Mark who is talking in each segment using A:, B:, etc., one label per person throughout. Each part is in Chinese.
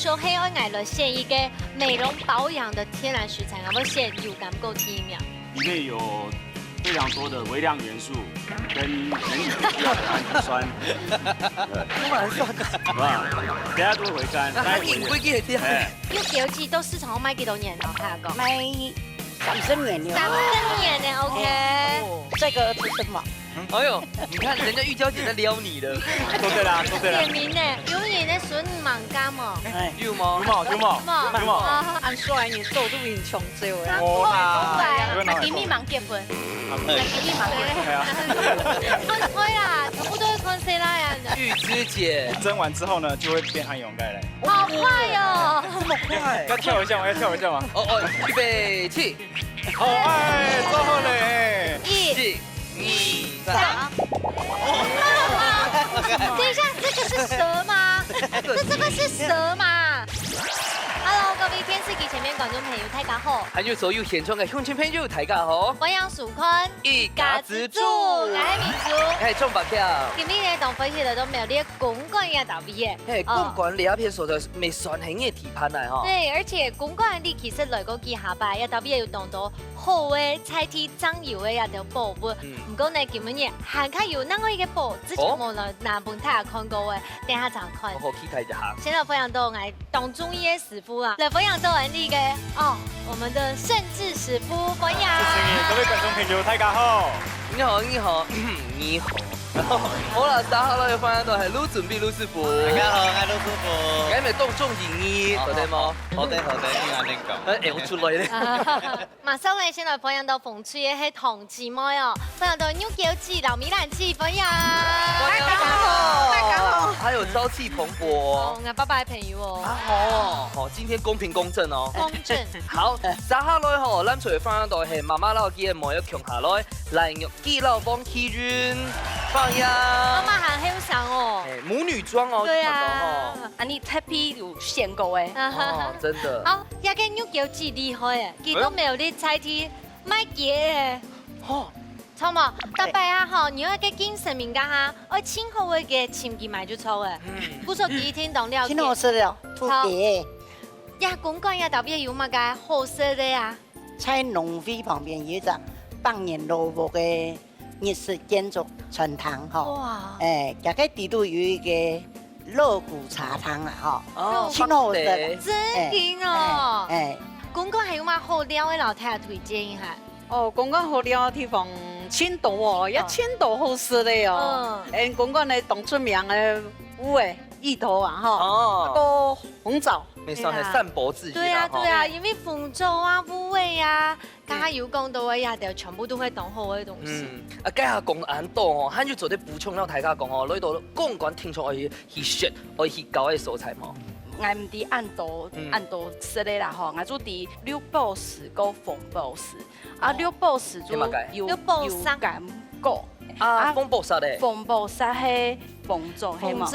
A: 说黑爱来了选一个美容保养的天然食材，我选有感够第一秒。
B: 里面有非常多的微量元素跟人体需要的氨基酸，
C: 都蛮酸的，
B: 好不好？等下都会回甘。
C: 应归嘅啲係。
A: 有标记都市场卖几多年了？还有个
D: 卖30年了。
A: 30年呢 ，OK。
D: 这个是什么？
C: 哎呦，你看人家玉娇姐在撩你的，
B: 说对啦，说对啦。
A: 点名呢，有你的笋芒干嘛？
D: 哎，
C: 有吗？
B: 有冇？
D: 按说你瘦都已经穷少了。
A: 给你忙结婚，给你忙
B: 系啊。
A: 分开啦，全部都是看谁来啊？
C: 玉芝姐，
B: 蒸完之后呢，就会变氨氧钙嘞。
A: 好快哦！
C: 这么快？
B: 要跳一下吗？要跳一下吗？
C: 哦，预备起，
B: 好，哎，之后嘞。
A: 1、
C: 2、3。
A: 等一下，这个是蛇吗？这个是蛇吗 ？Hello， 各位电视机前面观众朋友，大家好。
C: 还有所有现场嘅乡亲朋友，大家好。
A: 我杨树坤，
C: 一家之主，
A: 我係民主。
C: 係中白票。
A: 今日呢，同分析的都沒有呢個公館嘅特別嘅。
C: 係公館呢一片所在未算輕嘅地盤嚟嗬。
A: 對，而且公館你其實來個幾下擺，也特別有當到好嘅菜體醬油嘅也條寶物。唔過呢，今日行開有那個一個寶，之前我呢南本太看過嘅，等下再看。
C: 我期待一下。
A: 現在分享到我當中醫嘅師傅啊，來分享到人哋嘅哦，我們的盛智師傅分享。
B: 各位觀眾朋友，大家好。
C: 你好，你好，你好。好啦，打下啦，翻到係陸準備陸師傅。
E: 大家好，我係陸師傅。
C: 今日當中演醫，對唔冇？
E: 好的，聽下你講。
C: 我出來咧。
A: 馬上咧，先來分享到風趣嘅係同志妹哦，分享到牛角記、老米蘭記分享。大家好，大家好。
C: 還有朝氣蓬勃。
A: 我爸爸嘅朋友哦。
C: 好，今天公平公正哦。
A: 公正。
C: 好，打下來吼，咱除咗翻到係媽媽撈嘅冇一強下來，來肉記撈幫起運。放呀！
A: 媽媽很好想哦，
C: 母女裝哦，
A: 對啊，
D: 啊，你 happy 有限購誒。
C: 哦，真的。
A: 好，一個牛角記厲害誒，佢都沒有啲菜體賣嘅誒。哦，錯冇？特別啊吼，你要個精神敏感哈，我清好嘅嘅前幾買就錯誒。不錯，第一天懂了解。
D: 聽我說了，土地。
A: 呀，公館呀，特別有乜嘅好食的呀？
D: 在農會旁邊有一個百年老屋嘅日式建築傳統吼。哇！誒，大概地度有一個肉骨茶湯啦吼。
C: 哦，
D: 挺好食的。
A: 真勁哦！
D: 誒，
A: 公館還有乜好料嘅老太太推薦一下？
F: 哦，公館好料嘅地方青島哦，一青島好食的哦。誒，公館嘅當出名嘅有誒芋頭啊吼，哦，個紅棗。
C: 沒算係散播自己
A: 對啊，對啊，因為鳳州啊、烏味啊、加油講到嘅呀，就全部都係當好嘅東西。
C: 啊，家下講安多哦，還要做啲補充，讓大家講哦，呢度公館聽說可以去食，可以去搞嘅素材嘛。
F: 我唔啲按度食的啦吼，我做啲六寶士個鳳寶士，啊六寶士就有感覺。
C: 啊，風暴沙咧。
F: 風暴沙係風族係嘛？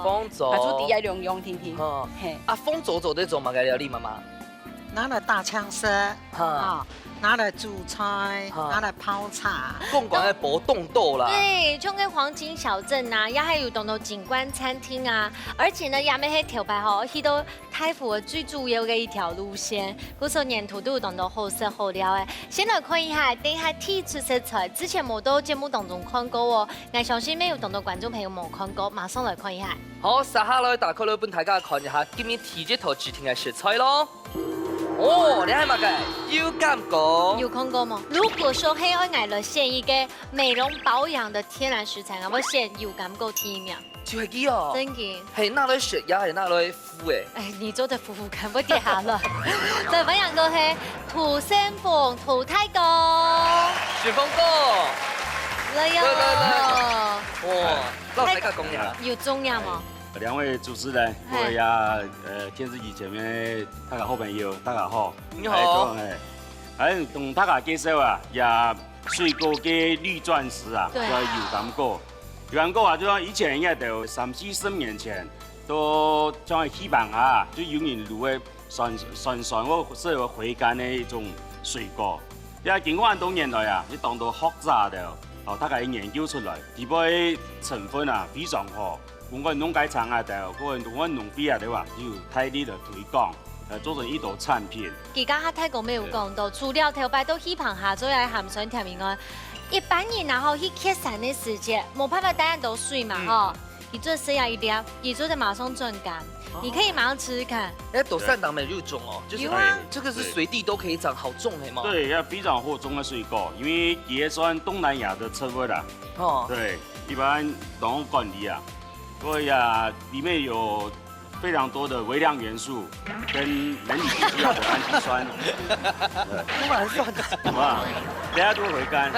C: 風族。
F: 我做啲一兩樣天天。
C: 嘿。啊，風族做啲做乜嘅料理媽媽？
G: 拿了大槍色，啊，拿了煮菜，拿了泡茶。
C: 公館嘅博動豆啦。
A: 對，像個黃金小鎮啊，也還有當到景觀餐廳啊，而且呢，也咪係條牌吼，去到太府最主要嘅一條路線，嗰時候沿途都有當到好食好料誒。先來看一下，等一下第一次食材，之前冇到節目當中看過哦，我相信沒有當到觀眾朋友冇看過，馬上來看一下。
C: 好，撒下來打開來幫大家看一下，今日第一套主題嘅食材咯。哦，你係乜嘅？有感覺？
A: 有看過嗎？如果說黑愛來了選一個美容保養的天然食材，我選有感覺第一名。
C: 就係佢哦。
A: 真嘅。
C: 係拿來食也係拿來敷嘅。
A: 哎，你做的敷看不跌下了。再分享個係土生鳳土太公。
C: 雪峰哥。
A: 來喲。
C: 哇，讓大家講一下。
A: 有重要嗎？
B: 兩位主持人，各位呀，電視機前面大家好朋友，大家好。
C: 你好。
B: 同大家介紹啊，也水果嘅綠鑽石啊，叫油甘果。油甘果啊，就講以前應該就30-40年前，都將希望啊，就有人滷嘅酸或適合回甘嘅一種水果。也經過咁多年來啊，你當到學者的，大家研究出來，佢嘅成分啊非常好。公阮农改场啊，就阮农比啊，对吧？就大力的推广，做成一道产品。
A: 而家泰國沒有講到，除了頭擺都希望下咗喺鹹水甜以外，一般人然後去缺產的時節，冇辦法大家都水嘛吼，你做這樣一粒，你做的馬上轉乾，你可以馬上吃吃看。
C: 哎，斗善黨美入種哦，就是這個是隨地都可以長，好種的嘛。
B: 對，要非常好種的水果，因為也算東南亞的植物啦。哦。對，一般農業管理啊，所以啊，裡面有非常多的微量元素跟人體需要的氨基酸。
C: 都蠻酸的。
B: 好不好？等下就會回甘，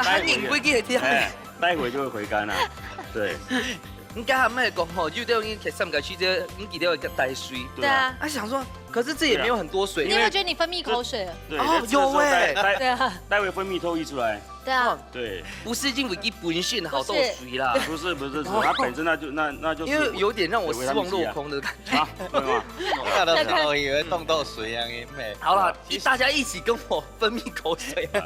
B: 待會就會回甘啦。對。
C: 你剛才咩講吼，就對你其實唔該去這，你記得要帶水。
A: 對啊。
C: 啊想說，可是這也沒有很多水。
A: 你有沒有覺得你分泌口水了？
B: 對，有哎。
A: 對啊。
B: 待會分泌透溢出來。
A: 對啊。
B: 對。
C: 不是因為佢本身好多水啦。
B: 不是，它本身那就是。
C: 因為有點讓我失望落空的感覺。
B: 啊，對嗎？
E: 看到時候以為凍到水一樣嘅咩？
C: 好了，大家一起跟我分泌口水。來，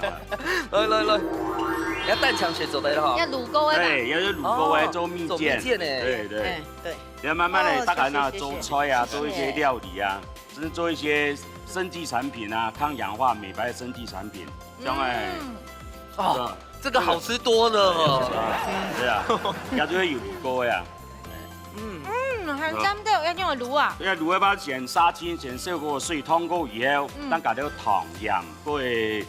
C: 要蛋搶選手來了哈。
A: 要滷溝哎。
B: 對，要滷溝哎，做蜜餞。對。你要慢慢的，大概呢做菜啊，做一些料理啊，甚至做一些生技產品啊，抗氧化、美白的生技產品，像哎。
C: 哦，這個好吃多了。
B: 對啊，也就會有滷溝呀。
A: 很針對，要用滷啊。
B: 因為滷一包先殺青，先燒過水燙過以後，等加咗糖鹽，佢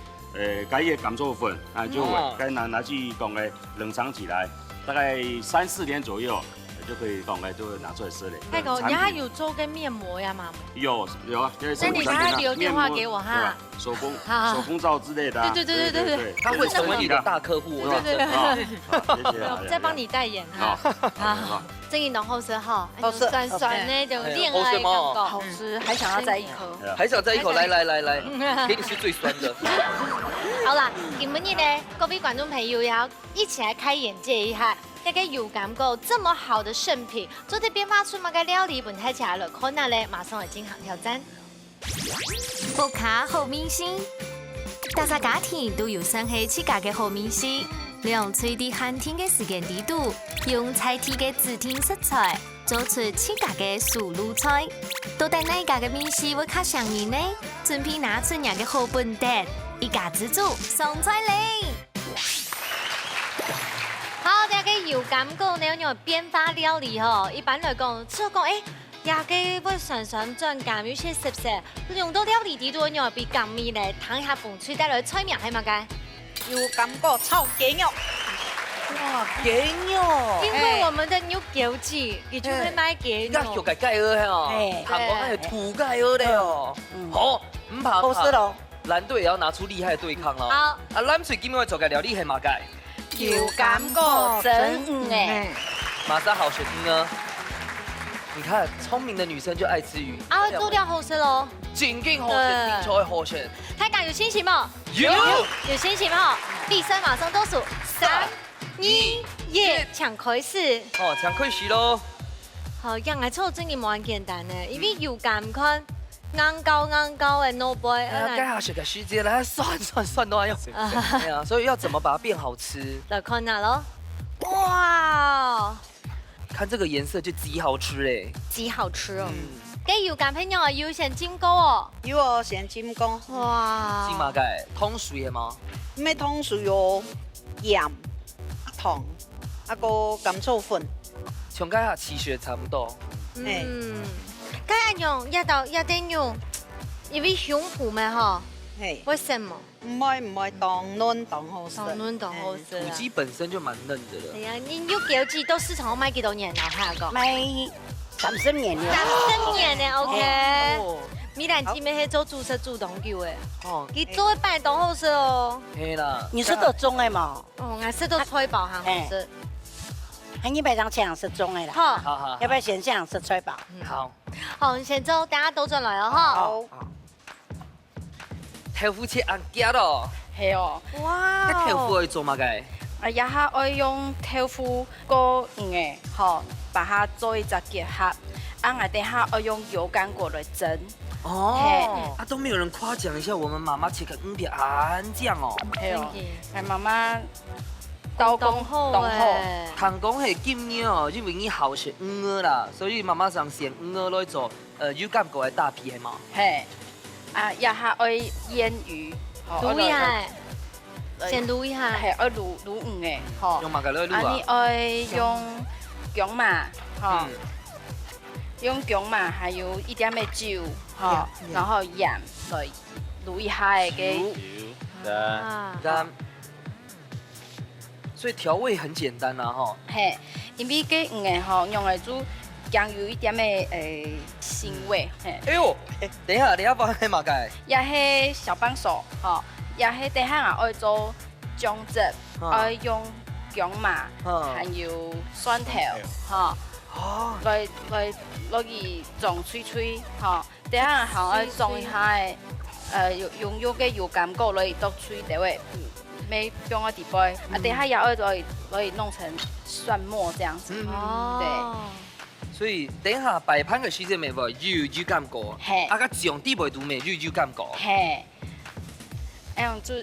B: 加一甘蔗粉啊，就會拿去講嘅冷藏起來，大概3-4天左右。就可以講嘅，就拿出來吃嘞。
A: 泰哥，你還有做跟面膜呀嗎？
B: 有啊，
A: 那你他留電話給我哈。
B: 手工皂之類的。
A: 對，
C: 他會成為你的大客戶。
A: 對。
B: 謝謝。
A: 我再幫你代言哈。好。正義濃厚色哈，酸酸的，就戀愛感覺。
F: 好吃，還想要再一顆。
C: 還想再一口，來，給你吃最酸的。
A: 好啦，今日呢，各位觀眾朋友要一起來開眼界一下。這個有感覺這麼好的聖品，做啲變化出乜嘅料理，本太強了，可能咧馬上嚟進行挑戰。
H: 屋卡好明星，大家家庭都有生起自家嘅好明星，用隨地寒天嘅時間地度，用菜地嘅指定食材，做出自家嘅素路菜。到底哪一家嘅明星會較上癮呢？準備拿出人嘅好本蛋，一家之主上菜嚟。
A: 好，大家有感覺呢？因為變化料理吼，一般來講，即係講誒，大家會常常轉鹹，有些食食用到料理地度，因為比鹹味咧，燙下風吹帶來菜名係乜嘅？
F: 有感覺炒雞肉。
C: 哇，雞肉！
A: 因為我們的牛腳子，你就會買雞肉。
C: 而家肉嘅雞鵝哦，韓國係土雞鵝咧哦。好，唔怕。
D: 好吃咯。
C: 藍隊也要拿出厲害的對抗咯。好，啊，藍水今日做嘅料理係乜嘅？
F: 有感覺真誒，
C: 馬上好選呢。你看，聰明的女生就愛吃魚。
A: 啊，做料好食咯。
C: 真勁好選，精彩好選。
A: 大家有信心冇？有信心冇？立生馬上倒數3、2、1，搶開始。
C: 哦，搶開始咯。
A: 好，樣嚟做真係冇咁簡單嘅，因為有感覺。硬高的 no boy，
C: 該下選個時間來算都要用。哎呀，所以要怎麼把它變好吃？
A: 來看下咯。哇！
C: 看這個顏色就極好吃嘞，
A: 極好吃哦。跟有感朋友啊，有選金糕哦。
F: 有哦，選金糕。
A: 哇！
C: 金馬蓋通水的嗎？
F: 咩通水哦？鹽、糖，啊個甘醋粉。
C: 從該下起血差唔多。
A: 該用一定用，因為胸脯嘛哈。為什麼？
F: 唔會當嫩當好食。
A: 當嫩當好食。
C: 土雞本身就蠻嫩的了。
A: 係啊，你有幾隻到市場買幾多年啦？下個？
D: 買30年了。
A: 30年呢 ？OK。米蘭雞咪係做主食煮凍叫嘅。哦。佢做一擺凍好食哦。
C: 係啦。
D: 你是做中的嘛？
A: 哦，我食到菜包很好食。
D: 你白張這樣是中的啦。
C: 好。
D: 要不要先這樣吃菜包？
C: 好。
A: 好，先做，大家倒轉來了哈。
F: 好。
C: 豆腐切硬夾咯。
I: 係哦。
A: 哇。
C: 那豆腐可以做乜嘅？
I: 一下我用豆腐個嘅，好，把它做一隻結合。我等下我用油甘果來蒸。
C: 哦。啊，都沒有人誇獎一下我們媽媽切個5點很醬哦。
I: 係哦。係媽媽刀工好诶。
C: 糖讲係今年哦，因為已經好食魚兒啦，所以媽媽想先魚兒來做有感覺嘅大皮係嘛？
I: 嘿，啊，也下愛醃魚，
A: 滷一下，先滷一下，
I: 係愛滷魚嘅，吼。
C: 用乜嘅來滷
I: 啊，你
C: 啊？
I: 愛用薑麻，吼，用薑麻，還有一點嘅酒，吼，然後鹽來滷一下嘅。
C: 但所以調味很簡單啦，吼。
I: 嘿，因為嘅魚嘅吼，用來煮醬油一點嘅腥味，嘿。
C: 哎呦，等一下幫你嘛解。
I: 也係小幫手，吼，也係等下啊愛做醬汁，愛用薑麻，還有蒜頭，吼，來攞去撞脆脆，吼，等下還愛撞一下用有嘅油甘果來剁脆啲位，沒放喺底杯，啊，等下也愛攞去弄成蒜末這樣子，對。
C: 所以等下擺盤嘅時間咪會有感覺，啊個醬底袂度咪有感覺。
I: 嘿，樣就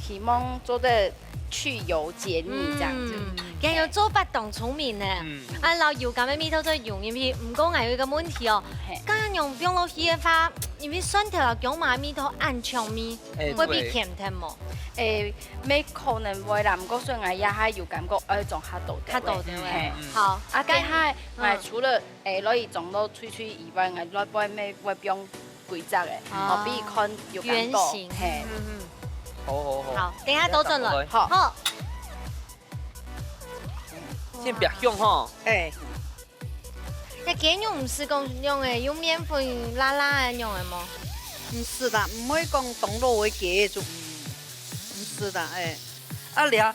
I: 希望做得去油解膩這樣子。
A: 今日做不當聰明呢，啊老油咁嘅味道再用入去，唔講係一個問題哦。咁用用落去嘅話，因為蒜頭啊、薑麻味道暗香味，會比甜甜冇。
I: 咩可能會啦，唔過所以我也係有感覺種較多
A: 嘅。好，
I: 啊，但係我除了攞去種到脆脆以外，我攞杯咩會用規則嘅，我比如看有感覺。
A: 圓形。
C: 好。
A: 好，等下倒轉來。
I: 好。
C: 先別用吼。
F: 哎，
A: 你雞肉唔是講用嘅，用麵粉拉拉用嘅麼？
F: 唔是的，唔會講凍肉為雞做，唔是的，哎。
C: 啊你啊，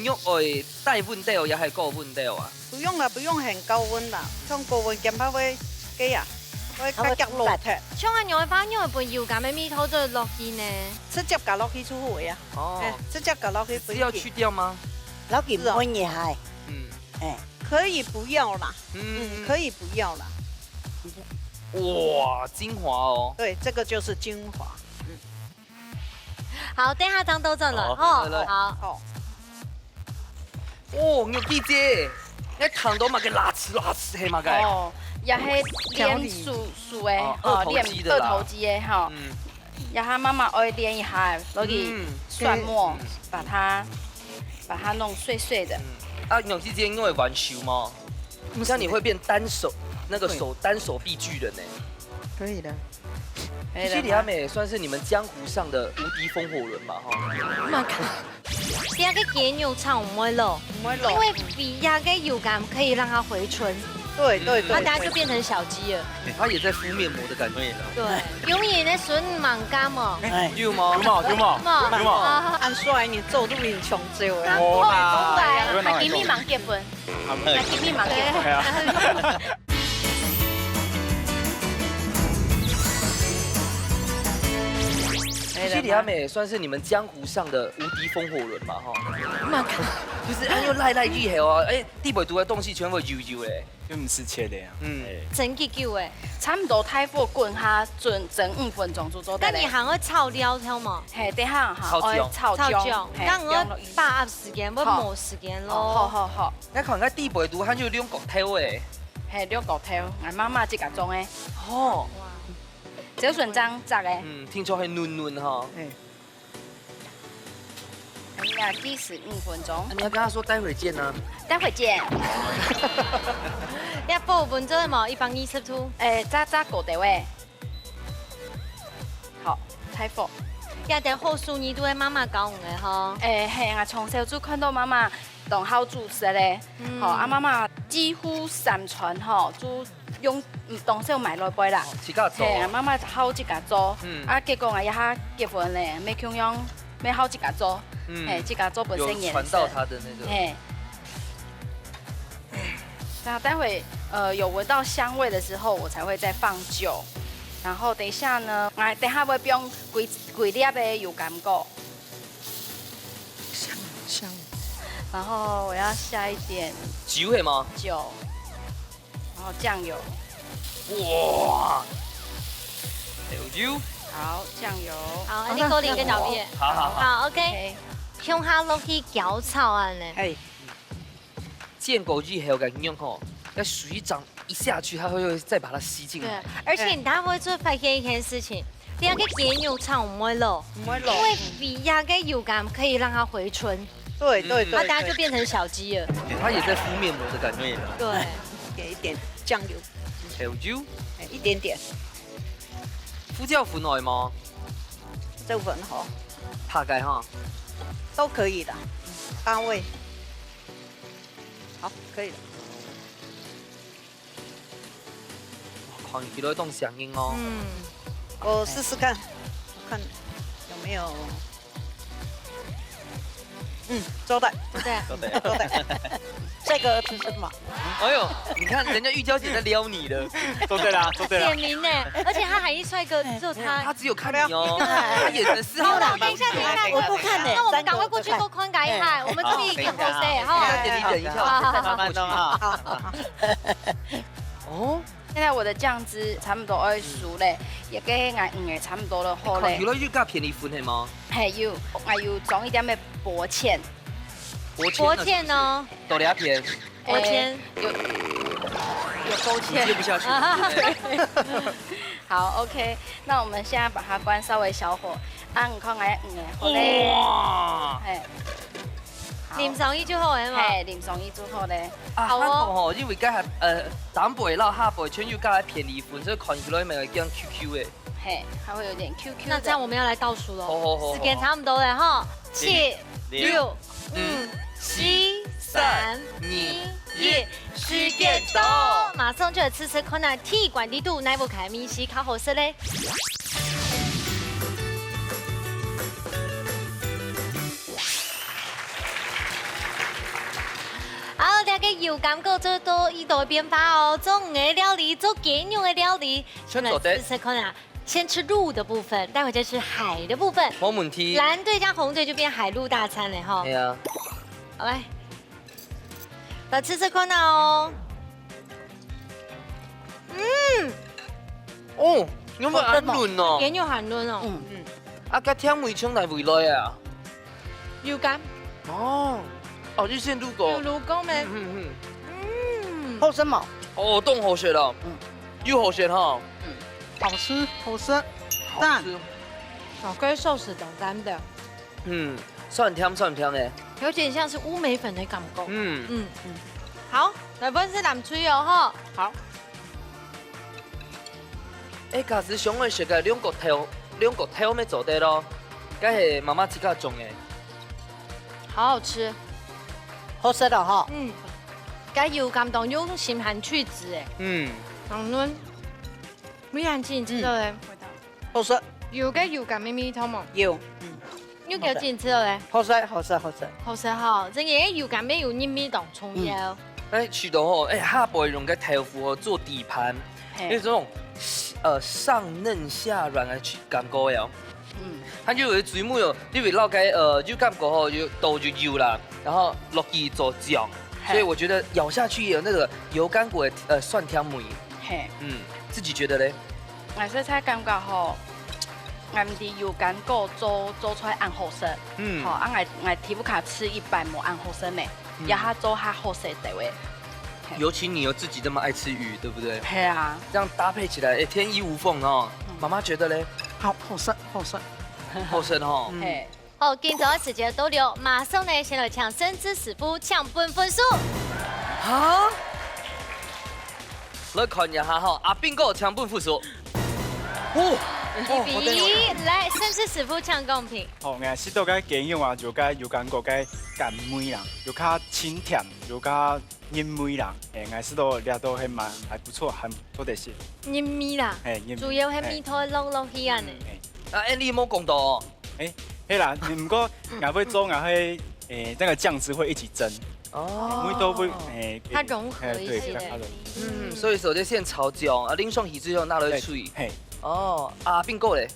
C: 肉愛帶溫度也係高溫度啊？
F: 不用啦，不用很高溫啦，像高溫煎包會雞啊，會加腳落踢，
A: 像我用嘅話，用一半油咁嘅味道再落去呢？
F: 直接加落去就會啊。
C: 哦，
F: 直接加落去
C: 是要去掉嗎？
D: 老幾分也係，
F: 可以不要啦，可以不要啦。
C: 哇，精華哦！
F: 對，這個就是精華。
A: 好，等下當倒轉了，好。
C: 哦，肉記姐，你糖都嘛嘅辣刺係嘛嘅？
I: 哦，也係練素嘅，練二頭肌嘅哈。然後媽媽愛練一下，攞去蒜末，把它弄碎碎的。
C: 啊，肉記姐因為玩手嘛，這樣你會變單手臂巨人呢。
F: 可以的。
C: 其實李亞美算是你們江湖上的無敵風火輪吧，哈。
A: 第二個雞肉腸唔會漏，因為比亞嘅油感可以讓它回春。
F: 對，
A: 它等下就變成小雞了。
C: 它也在敷面膜的感覺。
A: 對，永遠的筍芒干嘛？
C: 有嗎？
F: 按帥你做都面長照嘅。
I: 我見面忙結婚，見面忙結婚。
C: 其實李亞美算是你們江湖上的無敵風火輪吧，哈。就是又賴熱係哦，地袂讀嘅東西全部油油嘅，
E: 都唔是切的呀。
A: 整幾久誒？
I: 差唔多太火滾下，整5分鐘就做得。
A: 但你行去炒料條嘛？
I: 係，等下
C: 炒醬，
A: 咁我把握時間，我冇時間咯。
I: 好。
C: 你看個地袂讀，佢有兩個頭誒。
I: 係兩個頭，我媽媽即個種誒。
C: 哦。
I: 小筍漿炸嘅。
C: 聽說係嫩哈。
I: 呀，計時5分鐘。
C: 你要跟他說待會見啊。
I: 待會見。
A: 一部分鐘係冇120度。
I: 炸過地位。好，太火。
A: 一定好順意都係媽媽教嘅嗬。
I: 係啊，從小就看到媽媽當好煮食咧。好，啊媽媽幾乎3餐吼就用當小買來杯啦。
C: 自家做。
I: 係啊，媽媽好自家做。啊，結果我一下結婚咧，沒咁樣，沒好自家做。自家做本身也。
C: 有傳到他的那個。
I: 然後待會有聞到香味的時候，我才會再放酒。然後等一下呢，我等下會用幾粒的油甘果。
F: 香。
I: 然後我要下一點
C: 酒係嗎？
I: 酒，然後醬油。
C: 哇！有酒。
I: 好，醬油。
A: 好，你過年跟小編。
C: 好。
A: OK。向下落去搅炒啊呢。
G: 哎，
C: 建狗日后嘅用吼，那水涨一下去，它会再把它吸进
A: 对
C: 来。，
A: 而且你大家会做发现一件事情，你要给给油炒唔会漏，
G: 唔会漏
A: 因为比压个油感可以让它回春，
G: 对对对，
A: 它大家就变成小鸡了。
C: 它也在敷面膜的感觉。
A: 对，
G: 给一点酱油，
C: 还有酒，
G: 哎，一点点，
C: 敷椒粉来吗？
G: 这份哈
C: 大概哈。
G: 都可以的，八味，好，可以了。
C: 看起来动响应哦。
A: 嗯，
G: 我试试看，我看有没有，周代，
A: 对。
E: 都得。
G: 周代，这个是什么？
C: 哎呦，你看人家玉娇姐在撩你的，
E: 做对啦，做对啦
A: 点。名呢，而且他喊一帅哥，只有他
C: 她。只有看你哦，她眼神丝毫
A: 好了，
C: 没有
A: 等一下，等一下，
D: 我不看呢
A: 那我们赶快过去多宽改一下，我们这里一个后生哈。
C: 点你忍一下，我再慢慢弄啊。哦，
I: 现在我的酱汁差不多要熟咧，也给俺的差不多了好咧
C: 看起。来又加便宜粉的吗？
I: 还有还有装一点的薄芡，
C: 薄
A: 薄芡哦，
C: 豆芽片，
A: 薄芡。
I: 有勾芡
C: 接。不下去。
I: 好 ，OK，那我们现在把它关稍微小火，按看俺好咧。
C: 哇！
I: 嘿，好
A: 淋上去就好的嘛。
I: 嘿，淋上去之后咧，
C: 啊，
A: 好哦
C: 韩國吼，因為家下蛋貝撈下貝全又加便宜款，所以看起來咪叫 QQ 嘅。
I: 嘿，还会有点 QQ
A: 那这样我们要来倒数
C: 好好好
A: 喽，时间差不多了哈，7、
E: 六
A: 6、5、7、3、2、1，时间到，马上就有吃吃困难T管地度乃不开咪西烤好食嘞。好，大家有感觉做多一道变化哦，做鱼的料理，做鸡肉的料理，
C: 先做的
A: 吃吃看啊，先吃肉的部分，待会再吃海的部分。
C: 冇問題。
A: 蓝队加红队就变海陆大餐了哈。
C: 係啊，
A: 好来，来吃吃看哦。
C: 哦，有冇啱潤哦？
A: 雞肉很嫩哦，
C: 啊，加聽梅槍嚟回來啊？
A: 有感，
C: 哦，哦，日線路
A: 有
C: 過。
A: 卤公咩？
C: 嗯
D: 后生毛，
C: 哦，凍好食啦。又好食哈。
G: 好吃，好吃，
C: 好
G: 赞。
C: 吃。
A: 哦，跟寿司等干的，
C: 酸甜酸甜的。
A: 有点像是乌梅粉的感觉。
C: 嗯，
A: 好，来分是南吹哦哈。
G: 好，
C: 假使想要食嘅兩個頭要做得咯，梗係媽媽自家種嘅。
A: 好好吃，
D: 好吃的哈。
A: 该有感动用心含去籽哎，很嫩。美兰姐，你知道嘞？
G: 好吃，
A: 有个有感咪咪汤嘛，
G: 有，
A: 有个姐你知道嘞？
D: 好吃，好吃，好吃。
A: 好食哈，真嘅有感咪有黏咪当葱腰。
C: 去到吼，下背用嘅豆腐哦做底盤，有
I: 嘿，
C: 這種上嫩下軟嘅感覺呀。它就有水母哟，因為撈嘅就感覺吼有豆就油啦，然後落去做醬，所以我覺得咬下去也有那個油甘果的蒜甜味。
I: 嘿，
C: 自己覺得咧？
I: 俺说才感觉吼，俺们的油干果做出来按好食，好，俺提不卡吃一般冇按好食呢，也哈做哈好食的喂。
C: 尤其你又自己這麼愛吃魚，對不對？
I: 系啊，
C: 這樣搭配起來，天衣無縫哦。媽媽覺得咧？
G: 好，好吃，好吃。
C: 好食哦。
I: 嘿，
A: 好，今早時間到了，馬上呢先來搶生之師傅搶分數。
C: 哈？來看一下哈，阿邊個搶半副數？哦，
A: 比來生之師傅搶公平。
J: 哦，硬食到个雞肉啊，就個有感覺個甘味啦，有較清甜，有較黏味啦，硬食到料都還不錯，還不錯的食。
A: 黏咪啦，
J: 黏
A: 主要係咪拖落去啊呢？
C: 啊，你冇講到哦。
J: 嘿啦，不過硬要做硬會那個醬汁會一起蒸，
C: 哦，
J: 味道會
A: 它融合一
J: 對，
A: 些
J: 比較融合。
C: 所以首先先炒醬，啊，淋上去之後拿落水。
J: 嘿，
C: 哦，啊，邊個咧？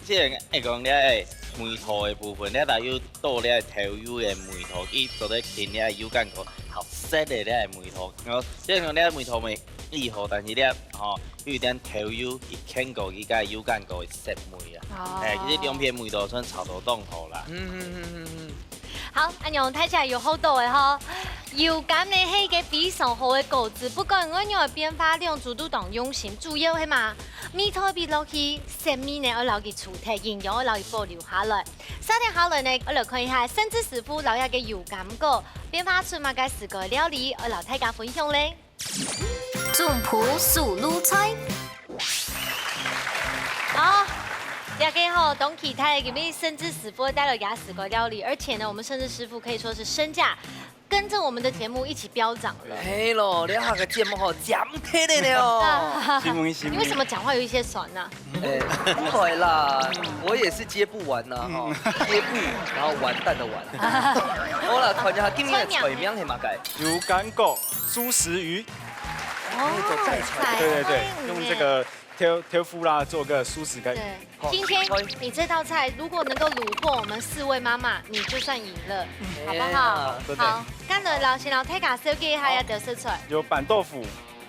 E: 即係講咧梅頭嘅部分咧，但要倒咧頭油嘅梅頭，佢做得甜咧油感覺好色嘅咧梅頭。我即係講咧梅頭味易好，但是咧吼有點頭油一傾過佢個油感覺會色味啊。其實兩片梅頭算炒到凍好啦。
A: 好，阿娘睇起来有好多的吼。有感的迄个比上好的果子，不管我样的变化，量主都当用心，主要是嘛，米头比落去，生米呢我留佢储体，营养我留佢保留下来。三天下来呢，我来看一下甚至师傅留下嘅有感果，变化出嘛嘅四个料理，我留大家分享咧。
H: 种葡素卤菜。
A: 好。也可以吼，董启泰给面甚至师傅带了牙4个料理，而且呢，我们甚至师傅可以说是身价跟着我们的节目一起飙涨了。
C: 嘿咯，你下个节目吼giảm thế này nè哦。
A: 你为什么讲话有一些酸呢？
C: 不会啦，我也是接不完呐哈，接不然后完蛋的完。好啦，看一下今年的菜名是嘛个？
J: 油干果猪食鱼。
C: 做菜菜。
J: 对对对，用这个挑夫啦做个素食干。
A: 对，今天你这道菜如果能够虏获我们4位妈妈，你就算赢了，好不好？好，今日老师老太家设计一下要得色出来。
J: 有板豆腐，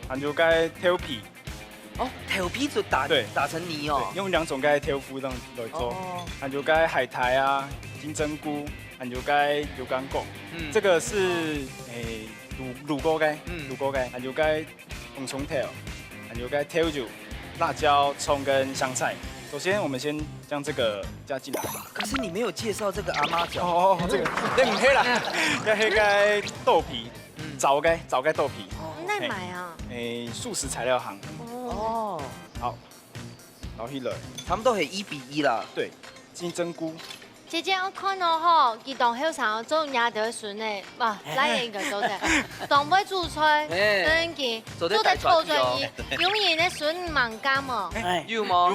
J: 还有该挑皮。
C: 哦，挑皮就打成泥哦。
J: 用2种该挑夫来做，还有该海苔啊、金针菇，还有该油干果。这个是卤锅该，卤锅该，还有该红葱条，还有该挑肉、辣椒、葱跟香菜。首先，我们先将这个加进来。
C: 可是你没有介绍这个阿妈饺。
J: 哦，这个那唔黑啦，要黑该豆皮，枣该豆皮。
A: 那买啊？
J: 素食材料行。
C: 哦。
J: 好，然后去了，
C: 他们都很1比1啦。
J: 对，金针菇。
A: 姐姐，我看到吼，移动后场做伢得笋呢，哇，来一个都在，东北煮菜，真嘅，都在偷转伊，永远的笋蛮干嘛？
C: 有吗？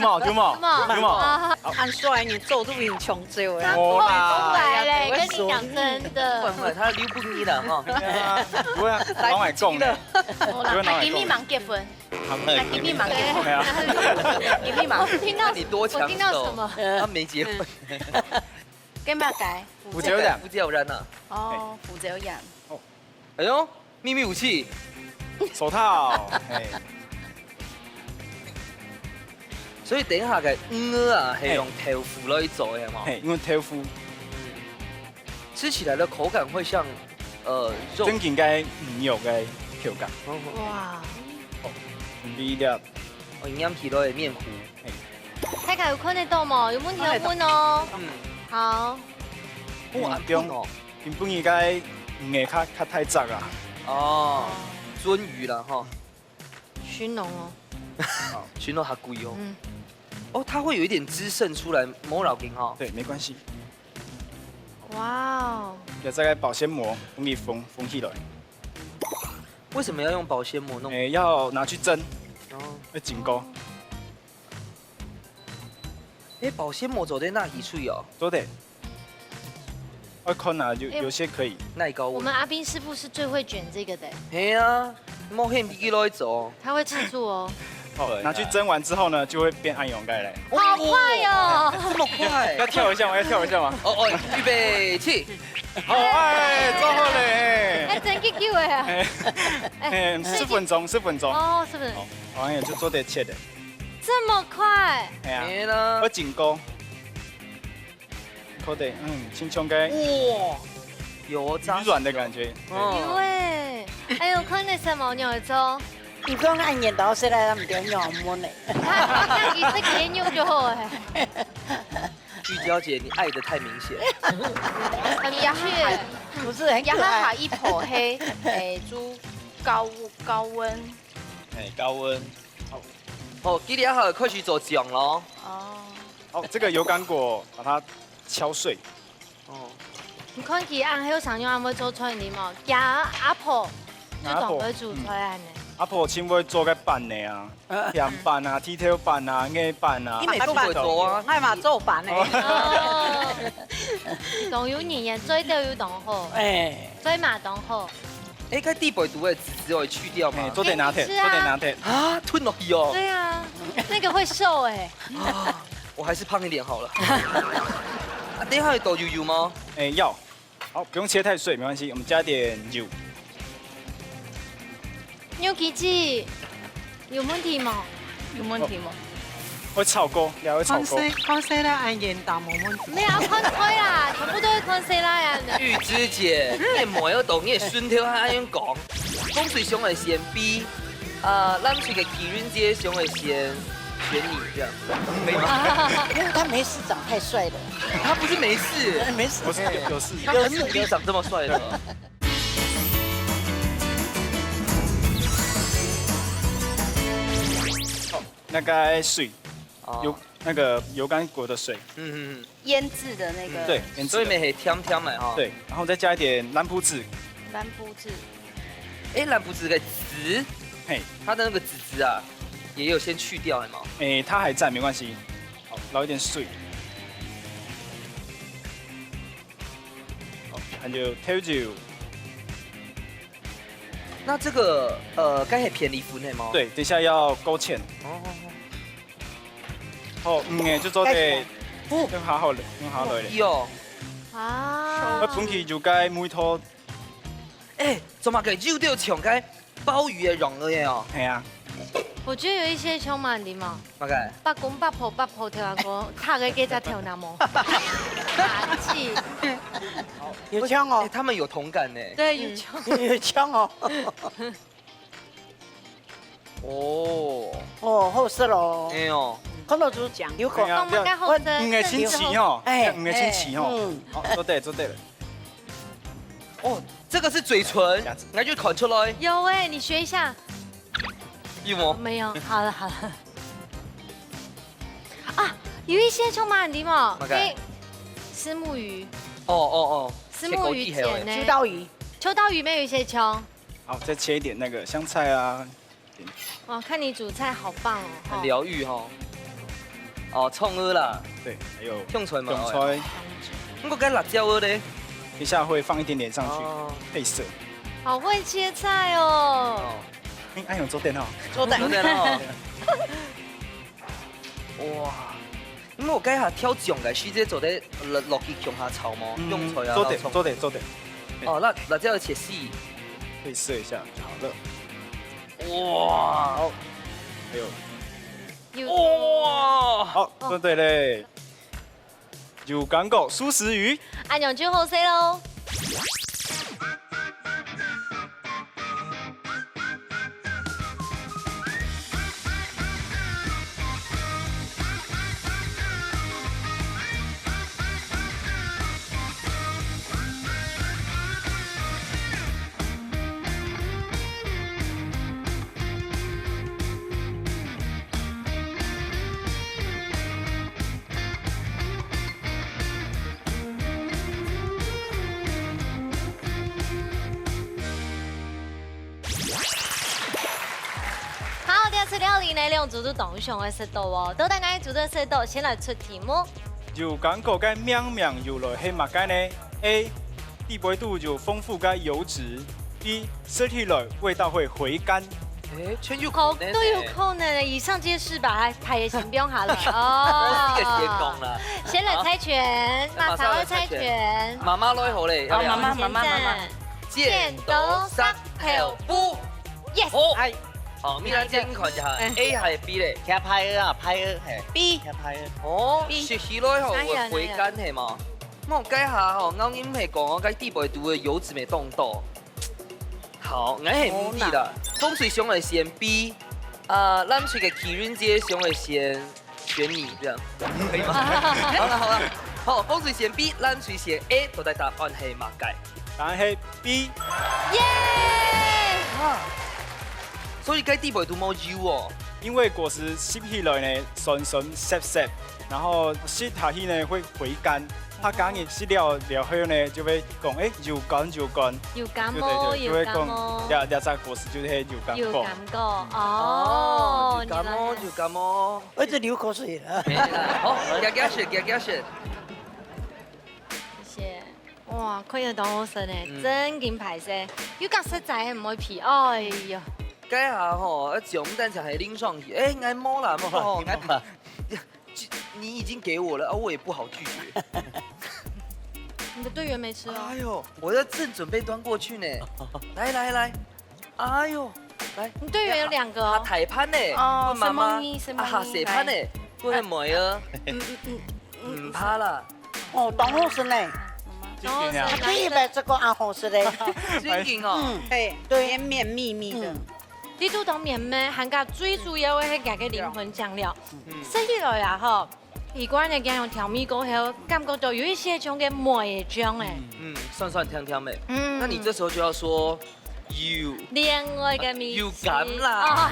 F: 按帅你做都很穷究哎。
A: 不来嘞，跟你讲真的。
C: 不，他溜不低了哈。
J: 不会啊，老外讲的。
I: 那今年忙结婚，那今年忙结婚，今年忙。
A: 听到
C: 你多抢手。
A: 我听到什么？
C: 他没结婚。
I: 跟咩改？
J: 胡椒染。
C: 胡椒染啊。
I: 哦，胡椒染。
C: 哦。哎呦，秘密武器。
J: 手套。
C: 所以等一下嘅啊，係用豆腐來做嘅嘛？
J: 因為豆腐
C: 吃起來的口感會像肉。
J: 真正嘅魚肉嘅口感。
A: 哇！
J: 米粒。
C: 營養起來嘅麵糊。
A: 睇下有看得到冇？有問題有問哦。好。
C: 哇，中
J: 原本應該魚較太雜啊。
C: 哦，鱒魚啦哈。
A: 鱘龍哦。
C: 鱘龍較貴哦。哦，它會有一點汁滲出來，冇老緊哈。
J: 對，沒關係。
A: 哇哦！
J: 要再個保鮮膜用力封起來。
C: 為什麼要用保鮮膜弄？
J: 要拿去蒸，要緊膏。
C: 保鮮膜做在哪裡處哦？
J: 做的。我看啊，有些可以
C: 耐高温。
A: 我們阿斌師傅是最會捲這個的。
C: 係啊，冇現比來做。
A: 他會吃住哦。
J: 拿去蒸完之後呢，就會變暗湧蓋嘞。
A: 好快哦！
C: 這麼快？
J: 要跳一下嗎？要跳一下嗎？
C: 哦，預備起。
J: 好，做好嘞。
A: 真激救哎！
J: 4分鐘。
A: 哦，4分鐘。
J: 好像就做得切的。
A: 這麼快？
J: 係啊。要緊膏。可得，輕鬆嘅。
C: 哇，有
J: 魚軟的感覺。
A: 有哎，哎呦，看那什麼牛粥。
D: 你講按熱到時咧，唔點用滿嚟。
A: 那你這個用就好哎。
C: 玉嬌姐，你愛得太明顯。
I: 很明確，
D: 不是很可愛。
I: 下一泡黑，煮高溫。
E: 高溫。
C: 哦，今天好開始做醬咯。
J: 哦，這個油甘果把它敲碎。
C: 哦。
A: 你看佢按喺上用按會做出嚟嘛？加阿婆就當會做出來呢。
J: 阿婆請會做個板的啊，鹹板啊、鐵條板啊、硬板啊。
F: 你咪都會做啊？我係嘛做板的。
A: 當有年人追都要當好，追嘛當好。
C: 該地北毒的籽汁會去掉嗎？
J: 做點拿鐵，
C: 啊，吞落去哦。
A: 對啊，那個會瘦哎。
C: 我還是胖一點好了。等一下有豆油嗎？
J: 要。好，不用切太碎，沒關係，我們加點油。
A: 牛吉吉，有問題嗎？
I: 有問題嗎？
J: 会炒锅，也会炒锅。
G: 看西啦，按盐打冇问题。
A: 没有看衰啦，全部都会看衰啦呀。
C: 玉芝姐，你莫要动，你的孙条还安样讲？风水上会先 B， 咱去个奇人街上会先选你这样，可以吗？
D: 因为他没事长太帅了，
C: 他不是没事，
D: 没事，
J: 不是有事。
C: 他很努力长这么帅的。
J: 那个水，那个油甘果的水，
I: 腌制的那个。
J: 对，
C: 所以没很甜甜的哈。
J: 对，然后再加一点蓝卜子。
I: 蓝卜子。
C: 哎，蓝卜子的籽，
J: 嘿，
C: 它的那个籽啊，也有先去掉，有吗？
J: 哎，它还在，没关系。好，捞一点水。好，还有调酒。
C: 那这个该很便宜分的吗？
J: 对，等一下要勾芡。哦，就做得用下好嘞，用下来嘞。
C: 有。
A: 啊。
J: 我本期就该每套。
C: 怎么个肉都抢该鲍鱼的容了哦？
J: 系啊。
A: 我觉得有一些充满礼貌。
C: 大概。
A: 八公八婆八婆跳过，他个给他跳那么。霸气。
D: 有枪哦。
C: 他们有同感呢。
A: 对，有枪。
D: 有枪哦。哦，好色咯。
C: 哎呦。
D: 看到就讲，有可能。
J: 个星期哦，五个星期哦。好，做对了。
C: 哦，这个是嘴唇，那就烤出来。
A: 有哎，你学一下。
C: 有吗？
A: 没有。好了。啊，有一些充满礼貌。对。虱目鱼。
C: 哦。
A: 虱目鱼剪呢？秋刀鱼没有一些葱。
J: 好，再切一点那个香菜啊。
A: 哇，看你煮菜好棒哦。
C: 很疗愈哈。葱鹅啦。
J: 对，还有
C: 香菜嘛。
J: 香菜。
C: 我该辣椒鹅嘞。
J: 等一下会放一点点上去，配色。
A: 好会切菜哦。
J: 安永做电哦。
C: 做电哦。哇！因为我该下挑酱嘅，徐姐做得落去姜下炒吗？用菜啊。
J: 做得。
C: 哦，辣椒要切细，
J: 配色一下就好了。
C: 哇！
J: 好，还有。
C: 哇！
J: 好，做对嘞。有港狗素食鱼，
A: 安永就好食喽。料理呢，利用煮煮动上的速度哦。到底哪煮的速度？先来出题目。
J: 有港口该绵绵有了黑马该呢 ？A. 地杯度有丰富该油脂 ；B. 吃起来味道会回甘。
C: 全有
A: 好都有可能，以上皆是吧？他也先不用好了哦。
C: 这个先讲了。
A: 先来猜拳，马上要猜拳。
C: 妈妈来好嘞，
A: 好，妈妈。
C: 剪刀石头布
A: ，yes。
C: 好，米兰姐，你看一下 ，A 还是 B 嘞？
E: 吃派啊，派嘿
A: B，
E: 吃派。
C: 哦，食起来吼会回甘系嘛？我改下吼，我因係講我改地杯度嘅油脂未凍到。好，我係唔知啦。風水上係先 B， 咱去嘅奇人街上係先選你，這樣可以嗎？好啦，好，風水先 B， 咱去先 A， 到底答案係乜嘅？
J: 答案係 B。
A: 耶！
C: 所以該地杯度冇油哦。
J: 因為果實吸起來呢，酸酸澀澀，然後吸下去呢會回甘。它剛一吸了後呢，就會講油甘。油甘哦，就會講兩隻果實就是油甘果。
A: 油甘果哦，
C: 油甘哦，
D: 我這流口水了。
C: 好，加雪。
A: 謝謝。哇，看得到好食呢，真勁排泄，要夾實在唔會皮，哎呀。
C: 該下吼，酒蛋才還拎上去，哎，愛摸啦，你已經給我了，我也不好拒絕。
A: 你的隊員沒吃哦。
C: 哎呦，我要正準備端過去呢。來，哎呦，來。
A: 你隊員有2個哦。
C: 他台盤呢？
A: 哦，
C: 媽媽。
A: 什麼？
C: 啊，蛇盤呢？不会梅啊，唔怕啦，
D: 哦，当好吃呢，
B: 真的啊
D: 你以为这个也好吃嘞？
C: 真劲哦，
F: 对对，绵绵密密的。
A: 你都当面咩，含个最主要的迄个灵魂酱料，食起来啊吼，如果你加用调味过后，感觉到有一些种嘅梅的酱诶，
C: 酸酸甜甜的。那你这时候就要说 you
A: 另外嘅名字。
C: 有感啦。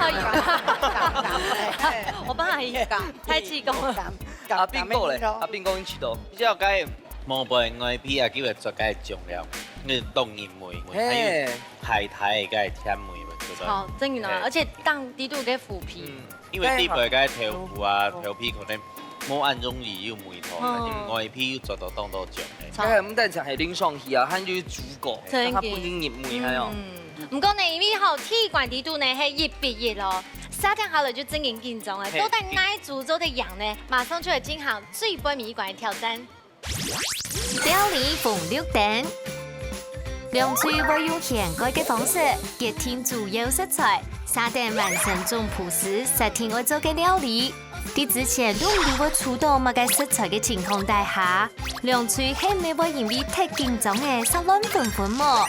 A: 我不好意思，太激动了。
C: 阿斌哥咧，阿斌哥你知道？
E: 比較解毛貝外皮啊，叫做做解醬料，你凍鹽梅，還有海苔嘅甜梅。
A: 好，真的，而且當地都嘅腐皮。
E: 因為啲貝嘅豆腐啊、豆皮可能冇按容易有梅頭，但是外皮要做到當到醬嘅。
C: 佢係咁等陣係拎上去啊，佢就是煮過，它不經鹽梅係哦。
A: 唔過呢，因為吼體育館地度呢係一比一咯，夏天好了就真嚴緊張啊！都在愛煮做的樣呢，馬上就會進行最杯米館挑戰。
H: 料理風綠燈。涼脆會用現改嘅方式結添主要食材，沙丁完成種葡式實天愛做嘅料理。啲之前都唔會觸到乜嘅食材嘅情況底下，涼脆係咪會因為太緊張嘅失亂紛紛麼？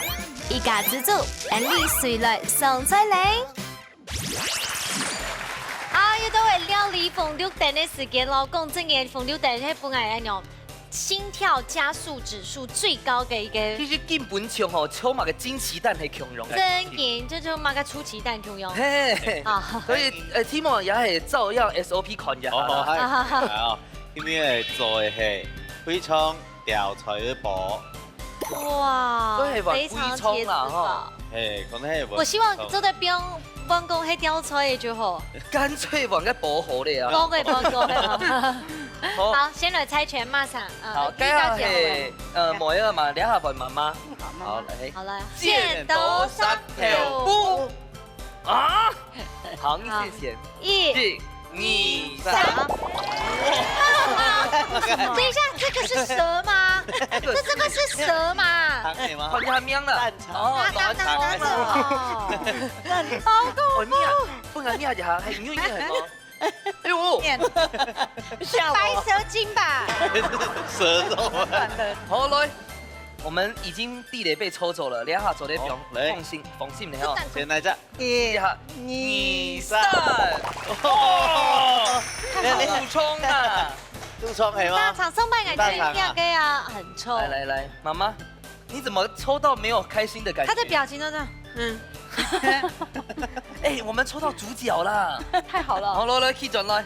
H: 一家之主，安利水來上菜嚟。
A: 又到係料理風綠燈嘅時間咯，講真嘅風綠燈係本來嗰種。心跳加速指數最高嘅一個，
C: 其實根本上吼，炒埋個煎雞蛋係強用嘅。
A: 真嘅，這就買個出雞蛋強用。
C: 嘿，所以Timo也係照樣 SOP 看一下啦。
E: 係啊，咁樣做嘅係非常掉菜嘅薄。
A: 哇，非常貼啦。
E: 誒，可能係。
A: 我希望做得邊幫工係掉菜嘅最好。
C: 乾脆往個薄荷咧啊。
A: 薄嘅。好，先來猜拳，馬上。
C: 好，今日係梅啊嘛，兩下份媽媽。好嚟。
A: 好啦，剪刀石頭布。
C: 啊！好，你先先。
A: 一、
C: 二、三。
A: 等一下，這個是蛇嗎？這個是蛇嗎？
C: 看下命啦。哦，亂講。
A: 好恐怖。
C: 不然命一下，係唔要係嗎？哎呦，
A: 白蛇精吧？
E: 蛇肉。
C: 好來，我們已經地雷被抽走了，兩下做得放心的哈。
E: 先來這，
C: 一下、二、三。哦，杜聰啊，
E: 杜聰係嗎？
A: 大廠上班感覺應該啊很臭。
C: 來，媽媽，你怎麼抽到沒有開心的感覺？
A: 他的表情都這樣，
C: 哎，我們抽到主角啦！
A: 太好了。
C: 好，來，Key 轉來。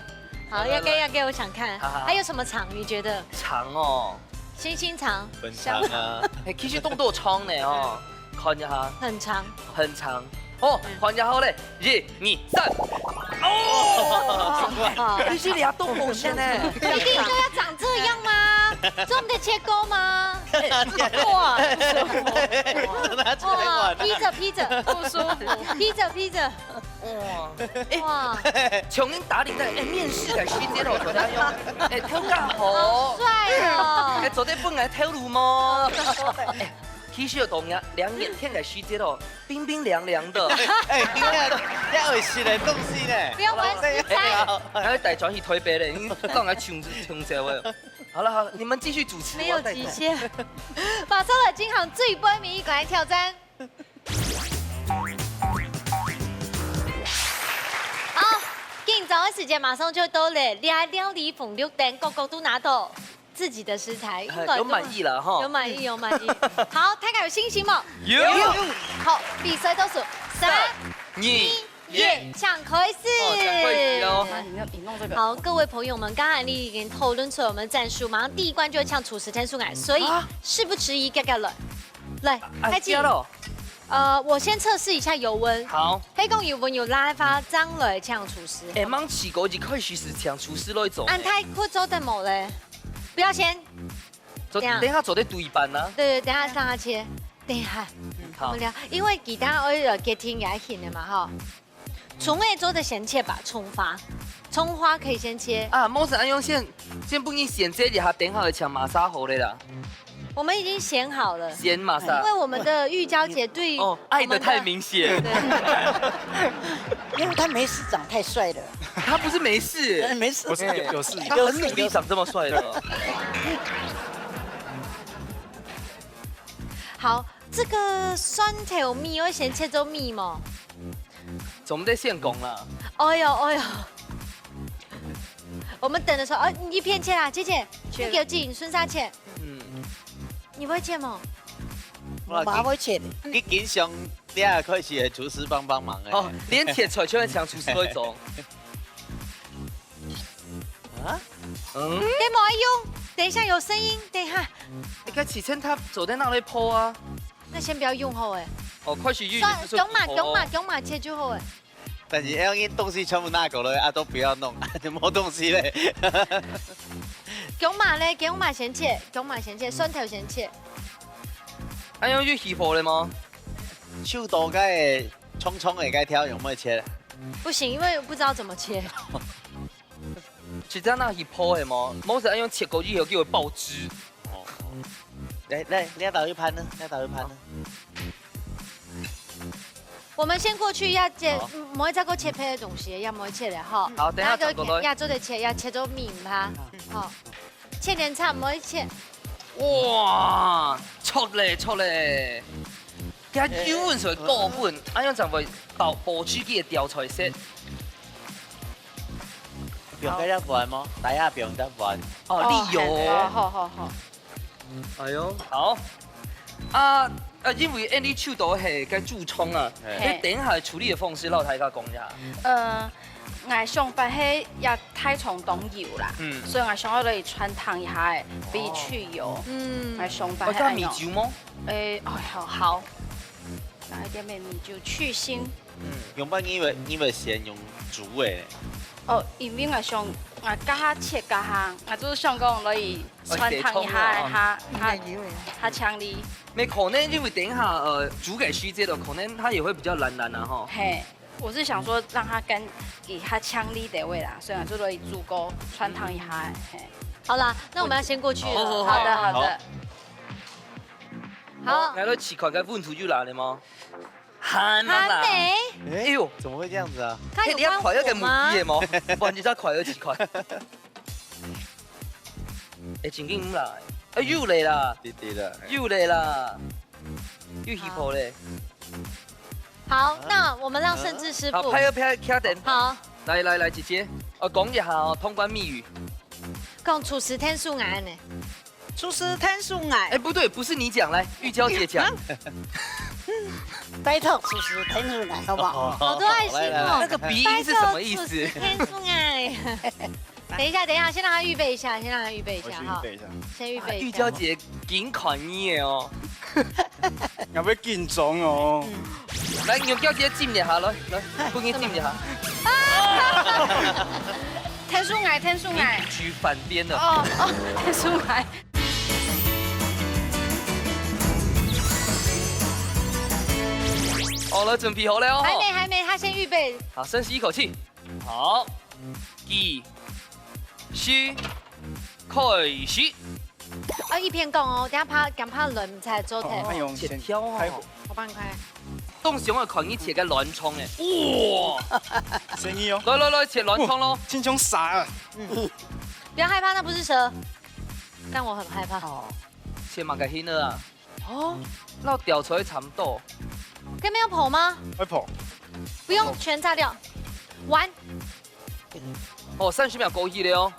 A: 好，要給，我想看。還有什麼腸？你覺得？
C: 腸哦。
A: 星星腸。
E: 很長啊。
C: 哎，其實動作長呢哦，看一下。
A: 很長。
C: 很長。哦，看一下好嘞，一、二、三。哦。其實你都好先呢。
A: 一定就要長這樣嗎？這我們的切糕嗎？哇！哇！披着，不舒服。披着。哇！
C: 從您打理的面試嘅時間哦，同樣用挑架好。
A: 帥哦！
C: 做啲本來挑路麼？其實有同樣2年天嘅時間哦，冰冰涼涼的。
E: 你要會食的東西呢？
A: 不要玩食材。
C: 還帶轉去台北咧，你當然窮死我。好了，你們繼續主持。
A: 沒有極限。馬上來進行最杯米館挑戰。好，緊張的時間馬上就到了，料理風綠燈，個個都拿到自己的食材，
C: 有滿意了哈。
A: 有滿意。好，大家有信心嗎？
C: 有。
A: 好，比賽倒數3、2、1，搶開始。好，各位朋友們，剛才你已經討論出我們戰術，馬上第一關就會搶廚師天數眼，所以事不遲疑，夾來，開始。我先測試一下油溫。
C: 好。
A: 黑公油溫有拉發張來搶廚師。
C: 誒，芒起過一開始是搶廚師來做。
A: 安泰酷做得冇咧，不要先。
C: 等下做得對半啦。
A: 對，等下上下切。等下。好。因為其他我要給聽也行的嘛哈。蔥味做的先切吧，蔥花可以先切。
C: 啊，冇事，安用先不你先這一下，等下會搶馬沙河的啦。
A: 我们已经选好了，
C: 咸玛莎
A: 因为我们的玉娇姐对
C: 爱得太明显，
D: 因为他没事，长太帅了。
C: 他不是没事，
D: 没事，
J: 不是有事。
C: 他很努力长这么帅的。
A: 好，这个酸条米我先切做米嘛。
C: 我们在现拱了。
A: 哎呦哎呦。我们等的时候，你一片切啦，姐姐，你给我进孙沙切。你会切吗？
D: 我妈会切的。
E: 你经常你也可以是厨师帮忙的。
C: 哦，连切菜就会像厨师那种。
E: 啊？
A: 给某用，等一下有声音，等一下。
C: 你看启琛他走在那里剖啊。
A: 那先不要用后哎。
C: 哦，快去预。
A: 用马切就好哎。
E: 但是要因东西全部拿过来啊，都不要弄，就没东西嘞。
A: 姜麻嘞，姜麻先切，酸条先切。
C: 还要去起火了吗？
E: 手刀该葱的该挑用咩切？
A: 不行，因为不知道怎么切。
C: 是在那起剖的吗？某时用切过去后叫会爆汁。
E: 哦。来，你倒一盘呢？
A: 我们先过去要切，唔可以再过切配的东西，要唔可以切的哈。
C: 好，等下转过来。
A: 要做的切，要切做米哈。好，切点菜唔可以切。
C: 哇，出嘞！加油温才过分，安样就会爆出去的调菜色。
E: 不用得玩吗？大家不用得玩。
C: 哦，你有。
A: 好。
C: 哎呦，好。因为你手刀係該注葱啊，你等下處理的方式，老太家講一下。
I: 我上班係要太重動油啦，所以我想要嚟汆燙一下，俾去油。我上班係。
C: 加米酒嗎？
I: 好，加一點點米酒去腥。
E: 用乜因為先用煮嘅。
I: 哦，因為我加下切加下，我就是想講可以汆燙一下它強力。
C: 沒可能，因為等一下煮給虛節的，可能它也會比較爛啊哈。
I: 嘿，我是想說讓它給它強力的味啦，所以我就可以煮過汆燙一下。嘿，
A: 好啦，那我們要先過去了。
I: 好的。
C: 好，來到起款該問題就來了嗎？還沒。哎呦，
E: 怎麼會這樣子啊？
C: 你要快一個門機的嗎？不然你再快一起款。正經唔來。又嚟啦！又嚟啦！又起泡嘞！
A: 好，那我們讓盛智師傅。
C: 好，拍等。
A: 好。
C: 來，姐姐，我講一下哦，通關密語。
A: 講廚師天數愛呢？
F: 廚師天數愛。
C: 哎，不對，不是你講，來，玉嬌姐講。
D: 拜託廚師天數愛，好不好？
A: 好多愛心哦。
C: 那個鼻音是什麼意思？
A: 天數愛。等一下，先讓他預備一下，哈。先預備一下。
C: 玉嬌姐緊款嘢哦。
J: 要不要緊張哦？
C: 來，玉嬌姐จิ้一下，來，不給จิ้一下。
I: 天數愛。
C: 舉反邊了。
I: 天數愛。
C: 好了，準備好了哦。
A: 還沒，他先預備。
C: 好，深吸一口氣。好，2、3，開始。
A: 一邊講哦，等下怕輪唔齊做題。
C: 切挑哦。
A: 我幫你開。
C: 當時我看你切個卵葱誒。哇！
J: 生意哦。
C: 來，切卵葱咯。
J: 青葱傻啊。
A: 不要害怕，那不是蛇。但我很害怕。
C: 切馬嘅輕了啊。哦。那掉出來差唔多。
A: 可以沒有剖嗎？
J: 會剖。
A: 不用，全炸掉。完。
C: 哦，30秒過去了哦。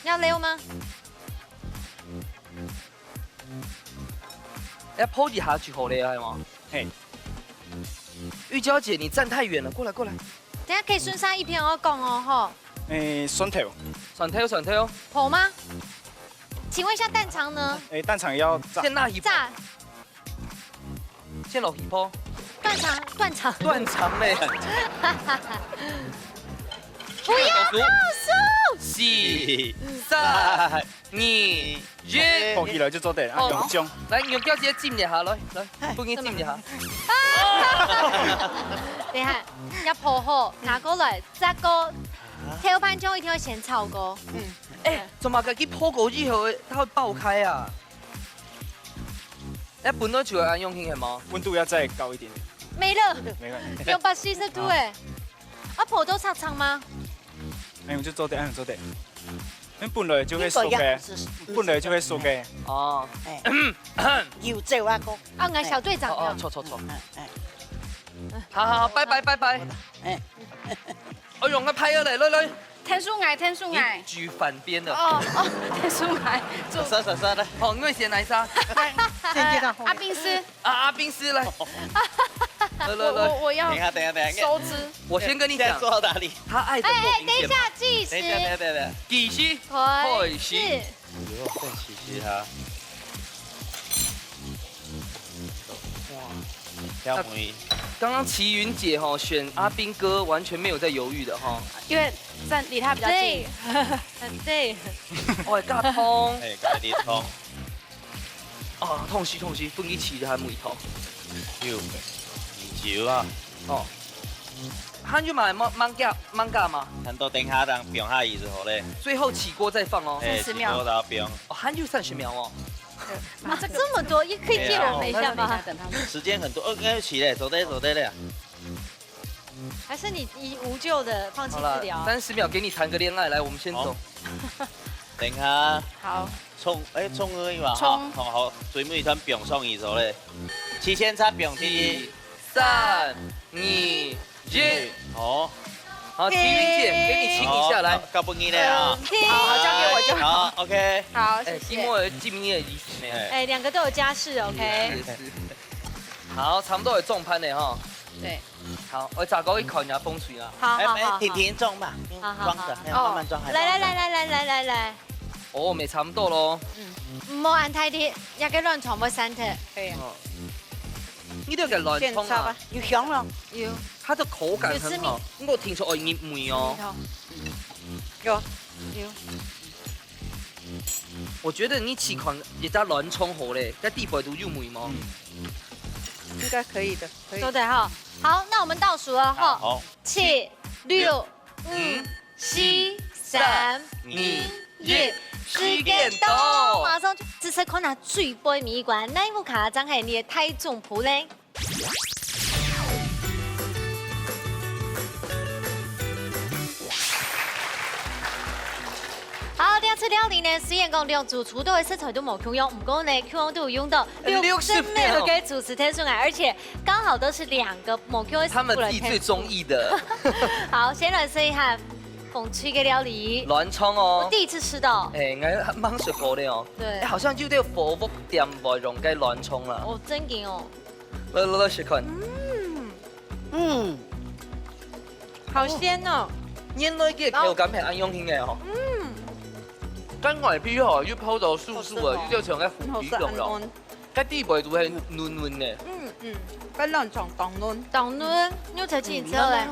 A: 要溜嗎？
C: 要剖一下就好了，係嗎？
J: 嘿。
C: 玉嬌姐，你站太遠了，過來。
A: 等下可以順沙一片我講哦，吼。
J: 酸條。
C: 酸條。
A: 剖嗎？請問一下蛋腸呢？
J: 蛋腸要炸。
C: 先那一
A: 炸。
C: 先落一剖。
A: 斷腸
C: 嘞。
A: 不要倒數。
C: 4、3、2、1。
J: 剖起來就做對，用醬。
C: 來，用膠姐จิ้一下，來，不給จิ้一下。
A: 等一下，要剖好，拿過來，炸過，條盤就一定要先炒過。
C: 哎，怎么个去破狗以后它会爆开啊？哎，本来就安用听吗？
J: 温度要再高一点点。
A: 没了，
J: 没关系。
A: 用140度哎。啊，破都长长吗？
J: 哎，我就做的，按做的。那本来就会熟嘅，本来就会熟嘅。
C: 哦，
D: 有这我讲。
A: 啊，俺小队长。
C: 哦，错。好，拜拜。哎，我用个拍了来。
I: 天数矮。
C: 举反边的。
I: 哦，天数矮。
E: 杀的。
C: 好，我先来杀。
I: 阿宾斯。
C: 阿宾斯来。
I: 我要。
E: 等一下。
I: 收支。
C: 我先跟你讲。
E: 做到哪里？
C: 他爱的莫名
A: 等一下，计时。
E: 等一下。
C: 计时。
A: 开始。
E: 更其实哈。哇。
C: 刚刚齐云姐哈选阿兵哥，完全没有在犹豫的哈，
I: 因为站离他比较近。
A: 对。
C: 我加通。
E: 哎，加啲通。
C: 啊，痛死，分一起还木头。
E: 有啊。
C: 哦。han就买mang ga 吗？
E: 很多等下当表下意思好嘞。
C: 最后起锅再放哦。
I: 30秒。
E: 起锅到表。
C: 哦，han就30秒哦。
A: 妈，这么多，也可以借我们一下吗？
E: 时间很多，起嘞，走的嘞。
A: 还是你无救的放弃治疗
C: ？30秒给你谈个恋爱，来，我们先走。
E: 等下。
I: 好。
E: 冲而已嘛。好，最尾团表送意思好嘞。7000差表第
C: 3、2、1。
E: 哦。
C: 好，齐云姐，给你亲一下来。
E: 交给你了啊。
I: 好，交给我就好。
E: 好 ，OK。
I: 好，谢谢。
C: 寂寞的纪念仪式呢？
A: 哎，2个都有家室 ，OK。
C: 好，差不多有中盘的哈。
I: 对。
C: 好，我咋搞一考人家风水啊？
A: 好。
E: 甜装吧，装的，慢慢装。
A: 来。
C: 哦，没差不多咯。
A: 唔好按太低，一个乱床冇散脱。
I: 可以。
C: 呢度嘅亂衝啊，
D: 要香咯，
A: 要。
C: 它的口感很好。我聽說愛熱梅哦。
A: 有。
C: 我覺得你試看一隻亂衝好咧，在地板都有梅嗎？
F: 应该可以的，可以。
A: 都得哈。好，那我们倒數了哈。
E: 好。
A: 7、6、5、4、3、2、1。 時間到，馬上就只識看下最杯米館，哪一副卡張係你的台中鋪呢？好，第二次料理呢，實驗講用主廚都會食材都冇共用，不過呢 Q 用都用到60秒給主持天數來，而且剛好都是2個冇 Q
C: 他們自己最中意的。
A: 好，先來試一下。 風吹嘅料理，
C: 亂衝哦！
A: 我第一次吃到。
C: 哎，我蠻食過的哦。
A: 對，
C: 好像就啲火鍋店內容嘅亂衝啦。
A: 哦，真勁哦！
C: 來試看。
A: 好鮮哦！
C: 原來嘅口感係安用型嘅哦。跟外皮哦，要泡到酥酥啊，要像個虎皮咁樣。cái地板都係嫩嫩嘅。
F: cái亂衝凍
A: 嫩，你才自己知道嘞。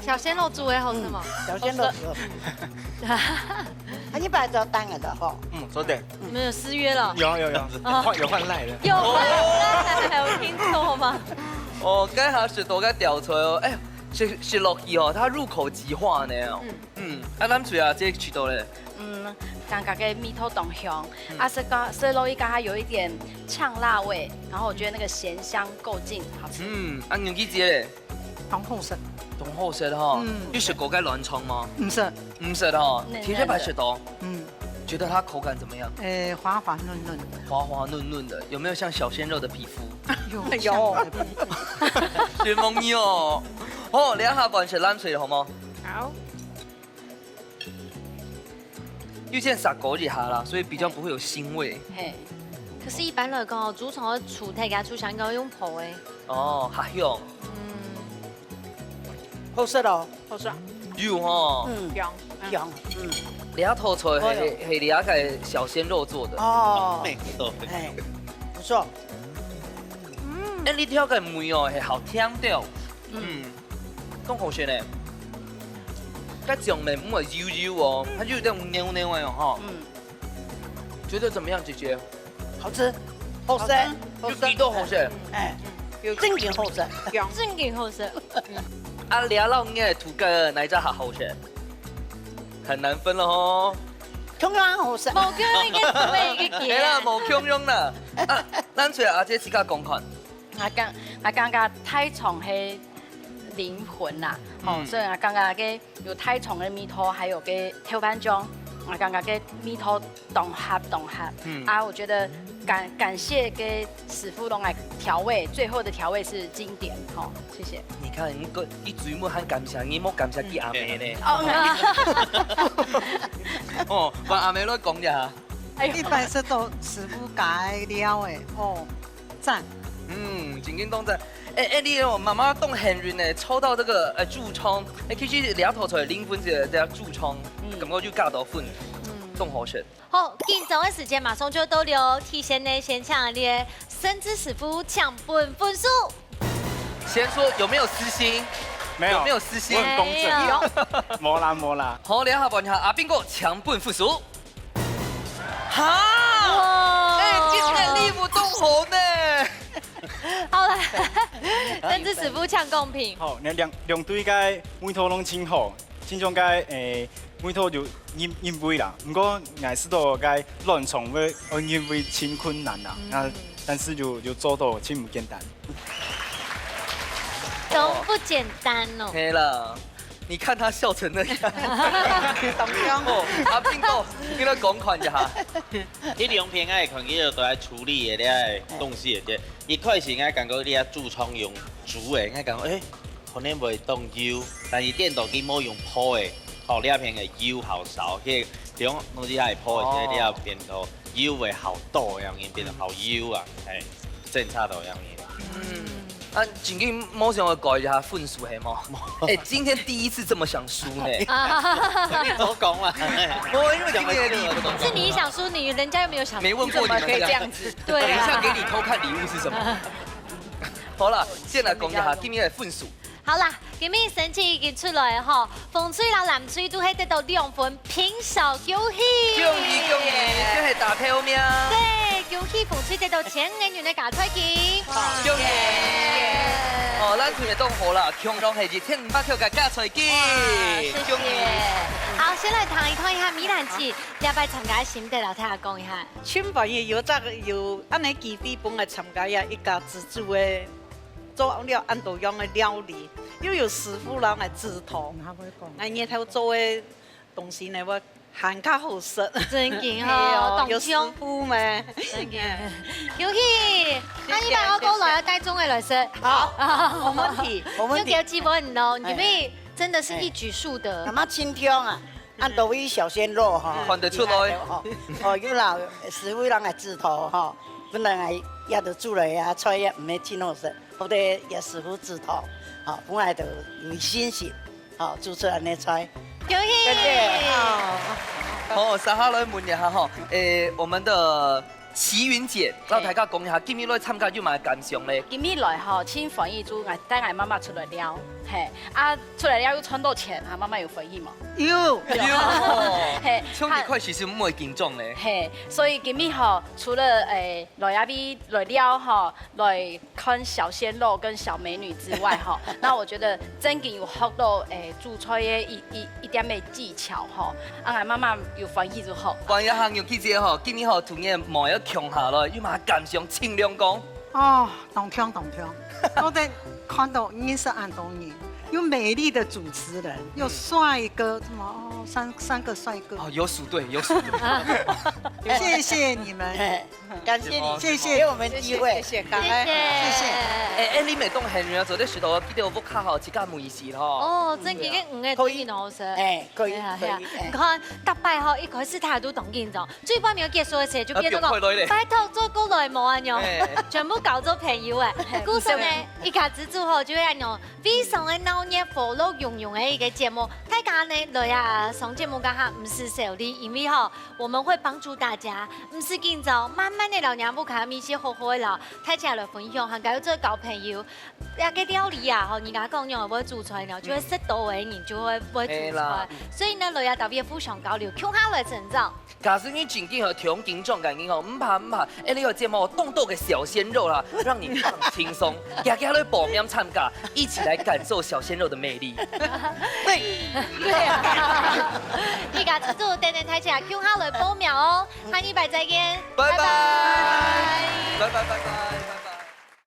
A: 小鮮肉煮的好吃嗎？
D: 小鮮肉你本來就單個的吼。
J: 說對。
A: 你們有私約了？
J: 有換賴了。
A: 有換賴，有聽錯嗎？
C: 哦，剛才是多個調出哦，哎，是落去哦，它入口即化呢。啊，咱最後這去到咧。
I: 刚刚嘅米頭凍香，是肉一剛它有一點嗆辣味，然後我覺得那個鹹香夠勁，好吃。
C: 牛記姐咧。
G: 同好食。
C: 同好食哈，你食過嘅亂衝嗎？
G: 唔食，
C: 唔食哈，鐵鐵白食到。覺得它口感怎麼樣？
G: 滑滑嫩嫩，
C: 滑滑嫩嫩的，有沒有像小鮮肉的皮膚？
G: 有。
C: 雪夢衣哦，好，你一下慣食冷水好冇？
I: 好。
C: 因為現在撒狗一下啦，所以比較不會有腥味。
A: 嘿，可是一般來講，主廚嘅廚體嘅廚香應該用泡嘅。
C: 哦，還有。
D: 好食咯，
F: 好食。
C: 有吼，
D: 香，
C: 你要頭菜係你要個小鮮肉做的。
D: 哦，哎，不錯。
C: 哎，你挑個梅哦係好聽到，咁好食呢。個醬麵唔係油油哦，它就有點黏黏的哦。覺得怎麼樣，姐姐？
D: 好吃，好食，
C: 有幾多好食？
D: 哎，正經好食，
A: 正經好食。
C: 啊，聊到你的土哥哪一家好吃？很難分了哦。
D: 中央好食。
A: 无叫你个做咩个
C: 没啦，无强用啦。啊，咱找阿姐自家讲看。
I: 我感觉太重是灵魂啦，所以我感觉个有太重的米头，还有个豆瓣酱，我感觉个米头融合。我觉得感谢给师傅拢来调味，最后的调味是经典，谢谢。
C: 你看，你嘴木喊感谢，你莫感谢啲阿妹呢？哦，我阿妹都讲一下。
G: 一百是都师傅改了的哦，赞。
C: 真紧动赞。你哦，妈妈动很运呢，抽到这个柱葱，其实两头出来灵魂是这柱葱，感觉就加到粉，动好选。
A: 好，紧张的时间马上就到了，提前呢先抢列生之师傅抢分分数。
C: 先说有没有私心？
J: 没有，
C: 有没有私心？
J: 我很公正。没啦。
C: 好，两下帮一下阿斌哥抢分复数。哈！今天力不动红呢。
A: 好了，生之师傅抢公平。
J: 好，两队个每套拢清好，真种个每套就因为啦，不过硬是都个乱创要因为真困难啦，但是就做到真不简单。
A: 都不简单哦。
C: 对了。你看他笑成那样，哦，阿斌哥，跟他讲看一下。
E: 你两片爱看伊就都来处理的咧东西的，伊确实爱感觉你啊痔疮用煮的，爱感觉可能袂动油，但是电动机冇用泡的，好两片的油好少，迄两东西爱泡的，你要变到油会好多样，变得好油啊，正差到样嘢。
C: 今天某想要改一下分数，系吗？今天第一次这么想输呢。
E: 你都讲了，
C: 我因为今天的礼物
A: 是你想输，人家又没有想。
C: 没问过你们
I: 可以这样子。
A: 对。
C: 等一下给你偷看礼物是什么。好了，先来讲一下今天的分数。
A: 好啦，今日成绩已经出来吼，风水啦、蓝水都系得到2分，平手恭喜！
C: 恭喜！这是大票命。
A: 对，恭喜风水得到1500元的加菜金。
C: 恭喜！哦，咱今日都好啦，强壮系1500块嘅加菜金。
A: 谢谢。好，先来谈一下米兰姐礼拜参加心得，老太太讲一下。
F: 新朋友有安尼基基本来参加呀一家自助的。做了按度样的料理，又有师傅人来指导，日头做的东西呢，我很较好食。
A: 真劲哦，
F: 有师傅咩？
A: 真劲，恭喜！那一般我过来带中的来食，
F: 好，没问题，
D: 没问题。
A: 有基本咯，因为真的是一举数得。
D: 那么清香啊，按多位小鲜肉哈，
C: 看得出来。
D: 哦，有老师傅人来指导哈，本来也都煮来啊，菜也唔係真好食。我哋也师傅指导，好，本来就有信心，好做出来的菜。
A: 恭喜！
D: 谢谢。
C: 好，三下来问一下哈，我们的齐云姐，老大家讲一下，今日来参加有咩感想咧？
I: 今日来吼，请翻译组带俺妈妈出来了，出来了又赚到钱，妈妈有翻译吗？
G: 有，
C: 兄弟块其实唔会紧张咧。
I: 所以今日吼，除了来阿边来了哈，来看小鲜肉跟小美女之外哈，那我觉得真嘅有学到煮菜嘅一点嘅技巧哈，俺妈妈有翻译就好。
C: 关于行业记者吼，今日吼突然冒一强下来，有嘛感想，清亮讲。
G: 哦，动听，我在看到认识很多年，有美丽的主持人，有帅哥，什么哦，三个帅哥。
C: 哦，有数对。
G: 谢谢你们，
D: 感谢你，
G: 谢谢
D: 给我们机会，
F: 谢谢，
G: 谢谢。
C: 你咪当现员做啲石头，记得我卡好自家梅事咯。
A: 哦，真嘅5个都很好食。
D: 可以。
A: 你看，大拜吼一开始态度动紧张，最半没有结束的时候就变那个拜托做过来冇安样，全部搞做朋友诶。故事呢，一家之主吼就会安样非常的闹热、和乐融融的一个节目。大家呢来啊上节目噶哈，唔是小的，因为吼我们会帮助大家，唔是紧张，慢慢慢的老娘不看面些好好的老，太起来分享，还有做交朋友。呀，个料理啊，人家讲用会煮出来，就会适度的人就会煮出来。所以呢，老要特别互相交流，向下来成长。
C: 假使你紧紧和调紧壮感紧哦，唔怕，哎，你有节目冻冻的小鲜肉啦，让你放轻松，家家来报名参加，一起来感受小鲜肉的魅力。
A: 对啊，你家记住等等台下向下来报名哦，下礼拜再见，
C: 拜拜，拜拜拜拜。